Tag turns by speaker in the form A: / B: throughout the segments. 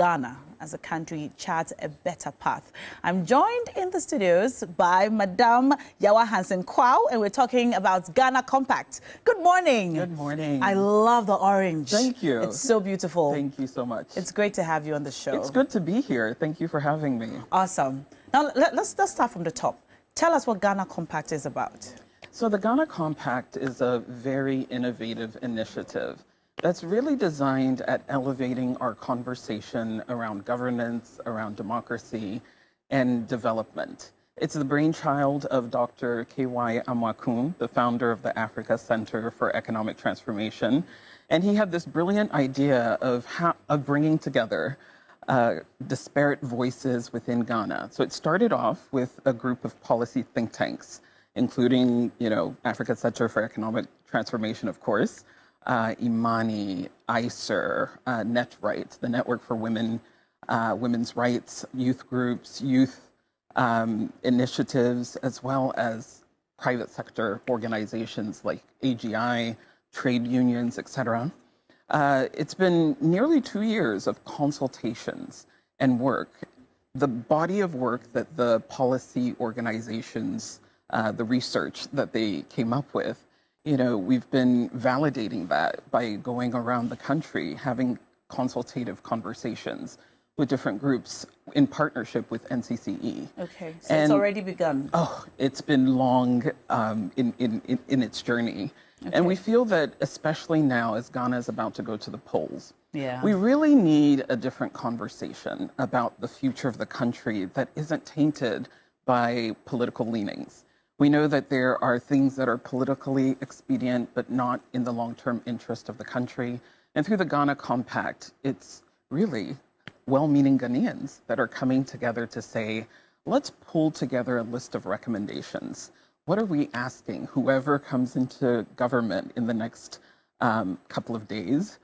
A: Ghana as a country charts a better path. I'm joined in the studios by Madame Yawa Hansen-Quao, and we're talking about Ghana Compact. Good morning.
B: Good morning.
A: I love the orange.
B: Thank you.
A: It's so beautiful.
B: Thank you so much.
A: It's great to have you on the show.
B: It's good to be here. Thank you for having me.
A: Awesome. Now, let's start from the top. Tell us what Ghana Compact is about.
B: So the Ghana Compact is a very innovative initiative that's really designed at elevating our conversation around governance, around democracy, and development. It's the brainchild of Dr. K.Y. Amakun, the founder of the Africa Center for Economic Transformation. And he had this brilliant idea of bringing together disparate voices within Ghana. So it started off with a group of policy think tanks, including, Africa Center for Economic Transformation, of course, Imani, ICER, NetRight, the Network for Women, Women's Rights, youth groups, youth initiatives, as well as private sector organizations like AGI, trade unions, etc. It's been nearly 2 years of consultations and work. The body of work that the policy organizations, the research that they came up with, we've been validating that by going around the country, having consultative conversations with different groups in partnership with NCCE.
A: Okay, so it's already begun.
B: Oh, it's been long in its journey. Okay. And we feel that, especially now as Ghana is about to go to the polls, we really need a different conversation about the future of the country that isn't tainted by political leanings. We know that there are things that are politically expedient, but not in the long-term interest of the country. And through the Ghana Compact, it's really well-meaning Ghanaians that are coming together to say, let's pull together a list of recommendations. What are we asking whoever comes into government in the next couple of days?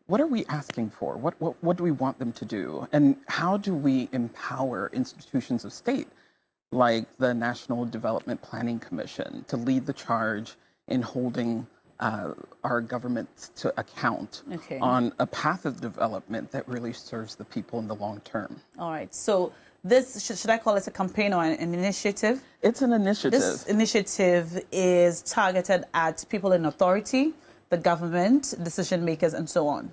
B: What are we asking for? What do we want them to do? And how do we empower institutions of state like the National Development Planning Commission to lead the charge in holding our governments to account on a path of development that really serves the people in the long term? All
A: right. So this, should I call it a campaign or an initiative?
B: It's an initiative.
A: This initiative is targeted at people in authority, the government, decision makers, and so on.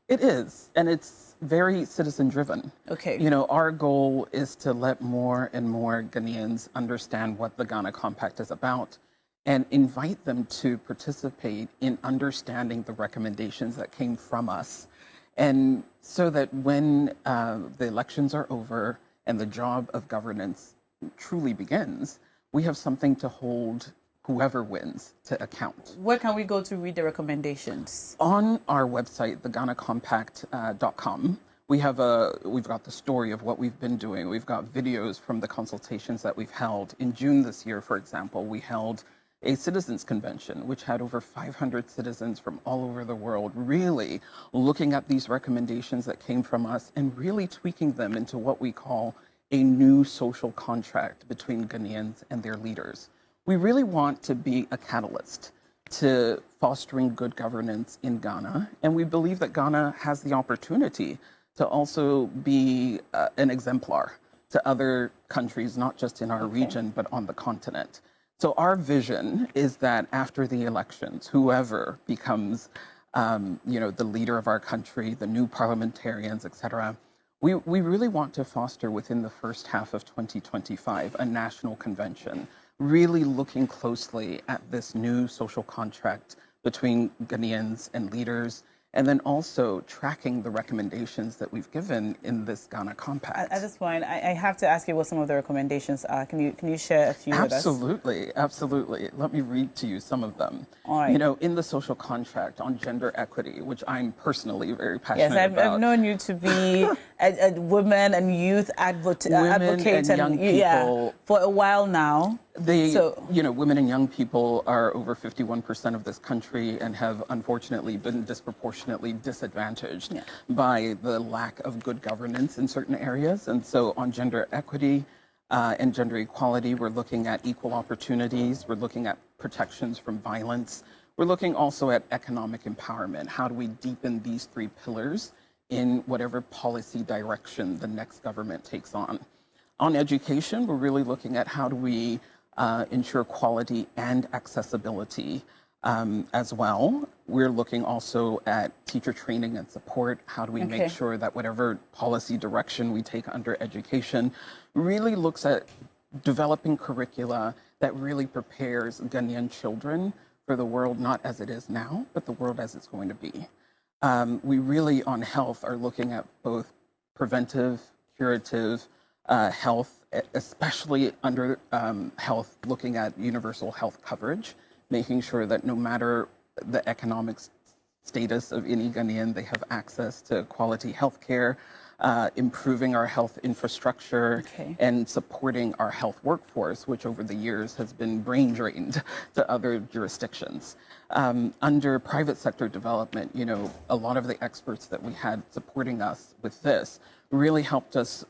B: It is, and it's very citizen-driven.
A: Okay.
B: Our goal is to let more and more Ghanaians understand what the Ghana Compact is about and invite them to participate in understanding the recommendations that came from us. And so that when the elections are over and the job of governance truly begins, we have something to hold whoever wins to account.
A: Where can we go to read the recommendations?
B: On our website, theghanacompact.com, we've got the story of what we've been doing. We've got videos from the consultations that we've held. In June this year, for example, we held a citizens convention, which had over 500 citizens from all over the world really looking at these recommendations that came from us and really tweaking them into what we call a new social contract between Ghanaians and their leaders. We really want to be a catalyst to fostering good governance in Ghana, and we believe that Ghana has the opportunity to also be an exemplar to other countries, not just in our region, but on the continent. So our vision is that after the elections, whoever becomes, the leader of our country, the new parliamentarians, et cetera, we really want to foster within the first half of 2025 a national convention, really looking closely at this new social contract between Ghanaians and leaders, and then also tracking the recommendations that we've given in this Ghana Compact.
A: At this point, I have to ask you what some of the recommendations are. Can you share a few with us?
B: Absolutely. Let me read to you some of them.
A: All right.
B: In the social contract on gender equity, which I'm personally very passionate about.
A: Yes, I've known you to be a women and youth advocate
B: and young people,
A: for a while now.
B: Women and young people are over 51% of this country and have unfortunately been disproportionately disadvantaged by the lack of good governance in certain areas. And so on gender equity and gender equality, we're looking at equal opportunities. We're looking at protections from violence. We're looking also at economic empowerment. How do we deepen these three pillars in whatever policy direction the next government takes on. On education, we're really looking at how do we ensure quality and accessibility as well. We're looking also at teacher training and support. How do we make sure that whatever policy direction we take under education really looks at developing curricula that really prepares Ghanaian children for the world, not as it is now, but the world as it's going to be. We really, on health, are looking at both preventive, curative health, especially under health, looking at universal health coverage, making sure that no matter the economic status of any Ghanaian, they have access to quality health care, improving our health infrastructure, and supporting our health workforce, which over the years has been brain drained to other jurisdictions. Under private sector development, you know, a lot of the experts that we had supporting us with this really helped us,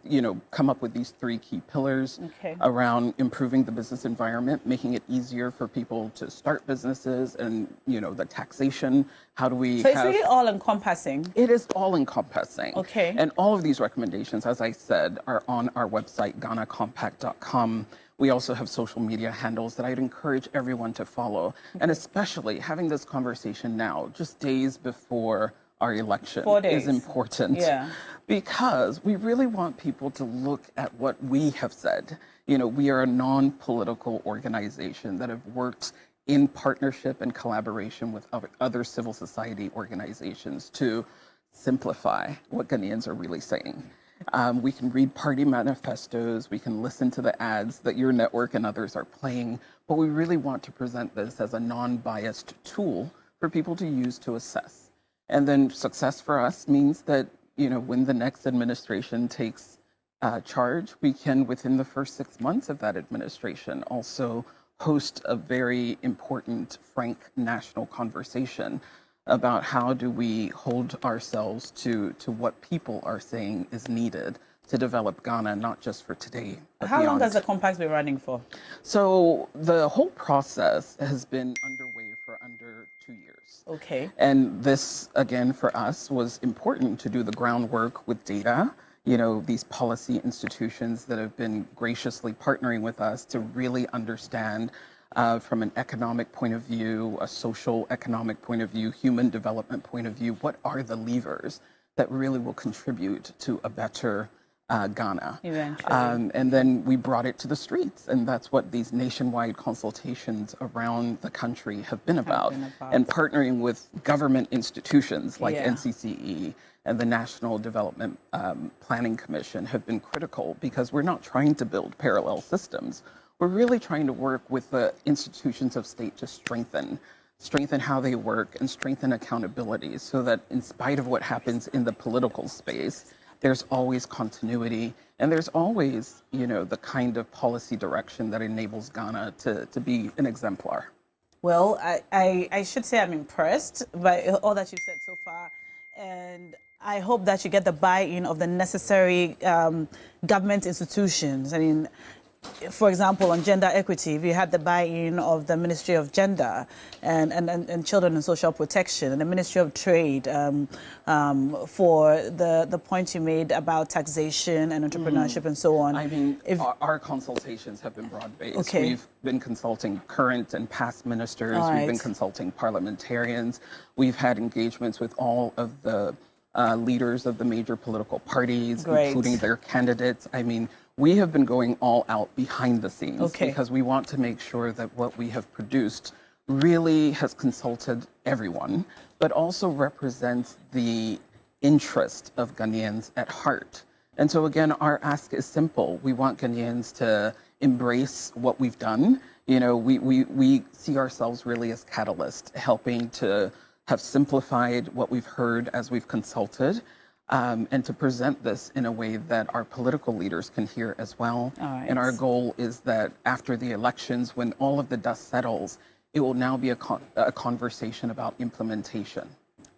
B: you know, come up with these three key pillars around improving the business environment, making it easier for people to start businesses, and, you know, the taxation. How do we
A: So it's really all encompassing?
B: It is all encompassing.
A: Okay.
B: And all of these recommendations, as I said, are on our website, GhanaCompact.com. We also have social media handles that I'd encourage everyone to follow. And especially having this conversation now, just days before our election, is important. Because we really want people to look at what we have said. You know, we are a non-political organization that have worked in partnership and collaboration with other civil society organizations to simplify what Ghanaians are really saying. We can read party manifestos, we can listen to the ads that your network and others are playing, but we really want to present this as a non-biased tool for people to use to assess. And then success for us means that, you know, when the next administration takes charge, we can, within the first 6 months of that administration, also host a very important, frank national conversation about how do we hold ourselves to what people are saying is needed to develop Ghana, not just for today, but
A: How long
B: beyond.
A: has the compact been running for?
B: So the whole process has been underway for under 2 years.
A: Okay.
B: And this, again, for us was important to do the groundwork with data, you know, these policy institutions that have been graciously partnering with us to really understand from an economic point of view, a social economic point of view, human development point of view, what are the levers that really will contribute to a better Ghana. And then we brought it to the streets, and that's what these nationwide consultations around the country have been about. And partnering with government institutions like NCCE and the National Development Planning Commission have been critical, because we're not trying to build parallel systems. We're really trying to work with the institutions of state to strengthen how they work and strengthen accountability, so that in spite of what happens in the political space, there's always continuity, and there's always, you know, the kind of policy direction that enables Ghana to be an exemplar.
A: Well, I should say I'm impressed by all that you've said so far, and I hope that you get the buy-in of the necessary government institutions. I mean, for example, on gender equity, we had the buy-in of the Ministry of Gender and Children and Social Protection, and the Ministry of Trade for the point you made about taxation and entrepreneurship and so on.
B: I mean, our consultations have been broad-based. We've been consulting current and past ministers. We've been consulting parliamentarians. We've had engagements with all of the leaders of the major political parties, including their candidates. I mean, we have been going all out behind the scenes because we want to make sure that what we have produced really has consulted everyone, but also represents the interest of Ghanaians at heart. And so again, our ask is simple. We want Ghanaians to embrace what we've done. You know, we see ourselves really as catalysts, helping to have simplified what we've heard as we've consulted, and to present this in a way that our political leaders can hear as well. And our goal is that after the elections, when all of the dust settles, it will now be a conversation about implementation.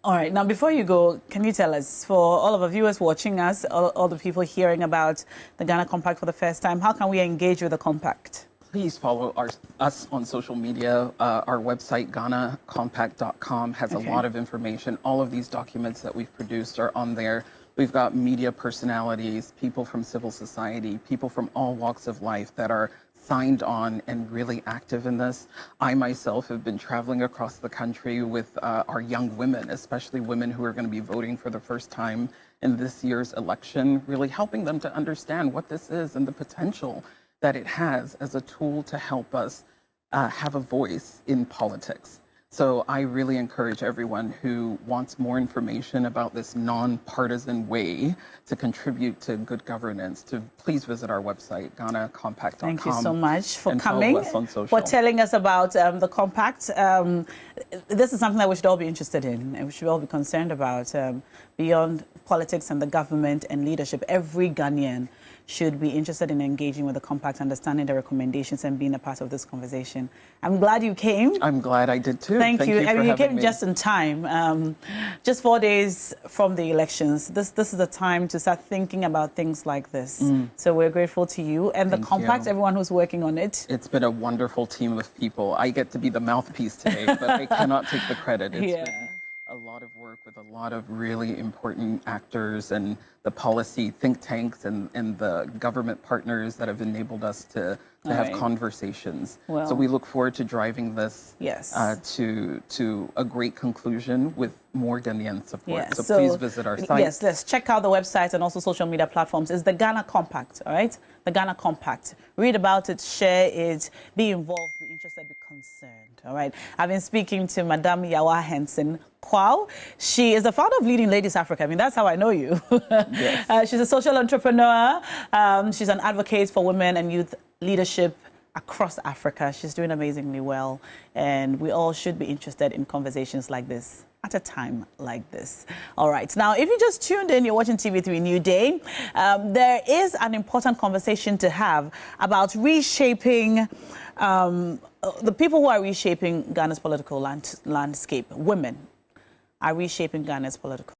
A: All right. Now, before you go, can you tell us, for all of our viewers watching us, all the people hearing about the Ghana Compact for the first time, how can we engage with the Compact?
B: Please follow us on social media. Our website, GhanaCompact.com, has a lot of information. All of these documents that we've produced are on there. We've got media personalities, people from civil society, people from all walks of life that are signed on and really active in this. I myself have been traveling across the country with our young women, especially women who are going to be voting for the first time in this year's election, really helping them to understand what this is and the potential that it has as a tool to help us have a voice in politics. So I really encourage everyone who wants more information about this nonpartisan way to contribute to good governance to please visit our website, GhanaCompact.com.
A: Thank you so much for
B: and
A: coming,
B: follow us on social.
A: for telling us about the compact. This is something that we should all be interested in and we should all be concerned about. Beyond politics and the government and leadership, every Ghanaian should be interested in engaging with the compact, understanding the recommendations and being a part of this conversation. I'm glad you came.
B: I'm glad I did too.
A: Thank you. I mean, you came
B: me.
A: just in time. Just 4 days from the elections. This is the time to start thinking about things like this. So we're grateful to you and the compact, everyone who's working on it.
B: It's been a wonderful team of people. I get to be the mouthpiece today, but I cannot take the credit. It's been a lot of work with a lot of really important actors and the policy think tanks and the government partners that have enabled us to have conversations.
A: Well,
B: so we look forward to driving this to a great conclusion with more Ghanaian support. So please visit our site.
A: Yes, let's check out the website and also social media platforms. It's the Ghana Compact, all right? The Ghana Compact. Read about it, share it, be involved, be interested, be concerned, all right? I've been speaking to Madame Yawa Hansen-Quao. She is the founder of Leading Ladies Africa. I mean, that's how I know you. Yes. She's a social entrepreneur. She's an advocate for women and youth leadership across Africa. She's doing amazingly well. And we all should be interested in conversations like this at a time like this. All right. Now, if you just tuned in, you're watching TV3 New Day. There is an important conversation to have about reshaping the people who are reshaping Ghana's political landscape. Women are reshaping Ghana's political